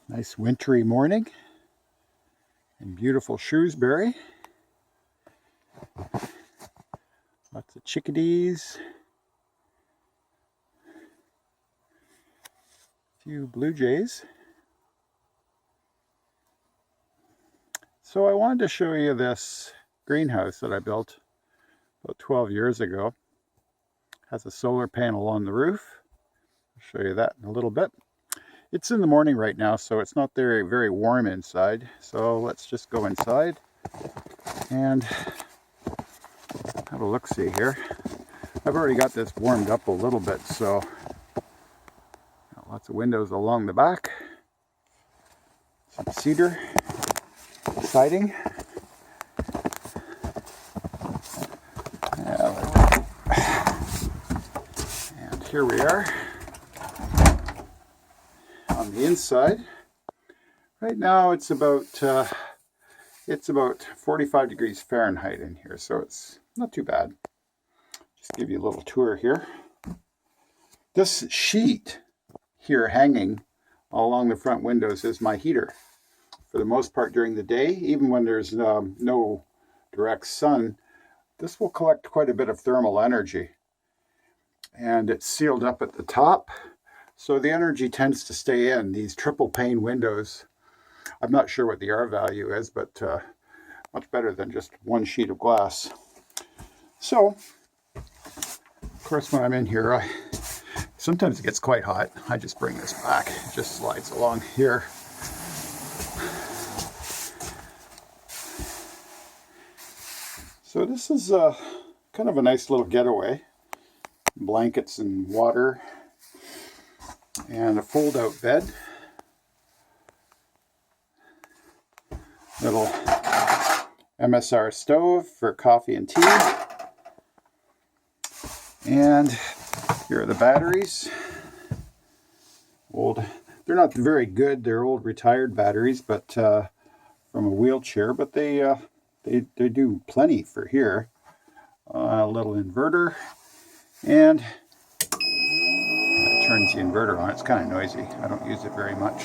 Nice wintry morning in beautiful Shrewsbury. Lots of chickadees. A few blue jays. So I wanted to show you this greenhouse that I built about 12 years ago. It has a solar panel on the roof. I'll show you that in a little bit. It's in the morning right now, so it's not very warm inside. So let's just go inside and have a look-see here. I've already got this warmed up a little bit, so lots of windows along the back. Some cedar siding. And here we are on the inside. Right now it's about 45 degrees Fahrenheit in here, so it's not too bad. Just give you a little tour here. This sheet here hanging along the front windows is my heater. For the most part during the day, even when there's no direct sun, this will collect quite a bit of thermal energy. And it's sealed up at the top, so the energy tends to stay in. These triple pane windows, I'm not sure what the R value is, but much better than just one sheet of glass. So, of course, when I'm in here, sometimes it gets quite hot. I just bring this back. It just slides along here. So this is kind of a nice little getaway. Blankets and water and a fold-out bed. Little MSR stove for coffee and tea. And here are the batteries. Old, they're not very good. They're old retired batteries, but from a wheelchair. But they do plenty for here. A little inverter, and that turns the inverter on. It's kind of noisy. I don't use it very much.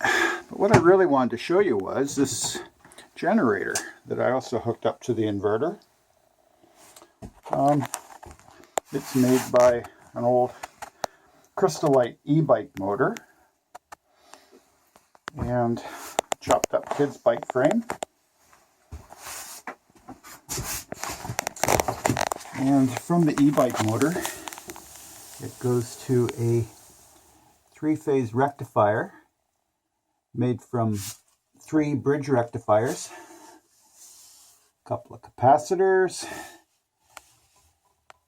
But what I really wanted to show you was this generator that I also hooked up to the inverter. It's made by an old Electrolytic motor and chopped up kid's bike frame. And from the e-bike motor, it goes to a 3-phase rectifier made from 3 bridge rectifiers, a couple of capacitors,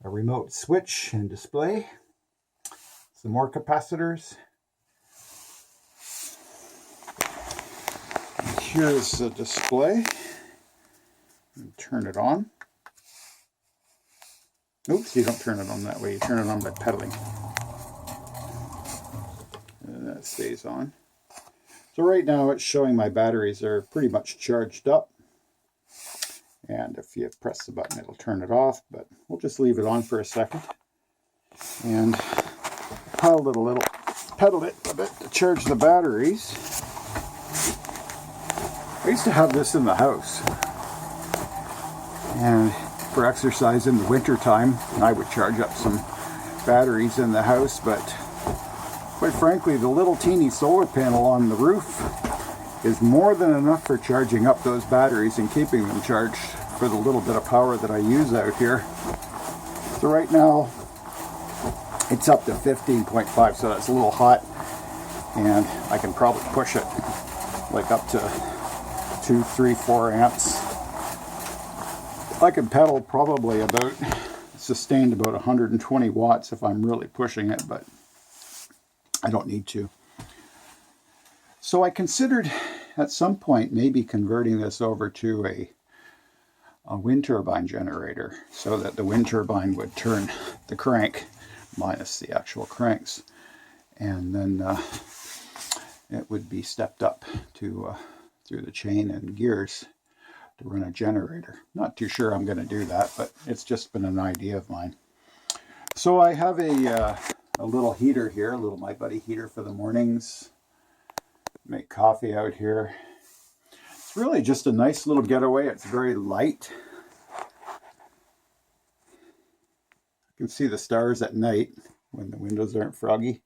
a remote switch and display, some more capacitors. And here's the display. Turn it on. Oops, you don't turn it on that way. You turn it on by pedaling. And that stays on. So right now it's showing my batteries are pretty much charged up. And if you press the button, it'll turn it off. But we'll just leave it on for a second. And pedal it a bit to charge the batteries. I used to have this in the house. And for exercise in the winter time, I would charge up some batteries in the house, but quite frankly, the little teeny solar panel on the roof is more than enough for charging up those batteries and keeping them charged for the little bit of power that I use out here. So right now, it's up to 15.5, so that's a little hot, and I can probably push it like up to 2, 3, 4 amps. I can pedal probably about, sustained about 120 watts if I'm really pushing it, but I don't need to. So I considered at some point maybe converting this over to a wind turbine generator so that the wind turbine would turn the crank minus the actual cranks, and then it would be stepped up to through the chain and gears to run a generator. Not too sure I'm going to do that, but it's just been an idea of mine. So I have a a little heater here, a little My Buddy heater for the mornings. Make coffee out here. It's really just a nice little getaway. It's very light. You can see the stars at night when the windows aren't foggy.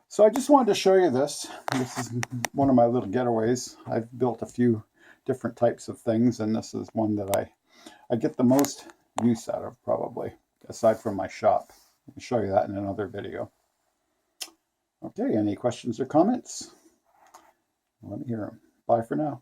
So I just wanted to show you this. This is one of my little getaways. I've built a few different types of things, and this is one that I get the most use out of, probably, aside from my shop. I'll show you that in another video. Okay, any questions or comments? Let me hear them. Bye for now.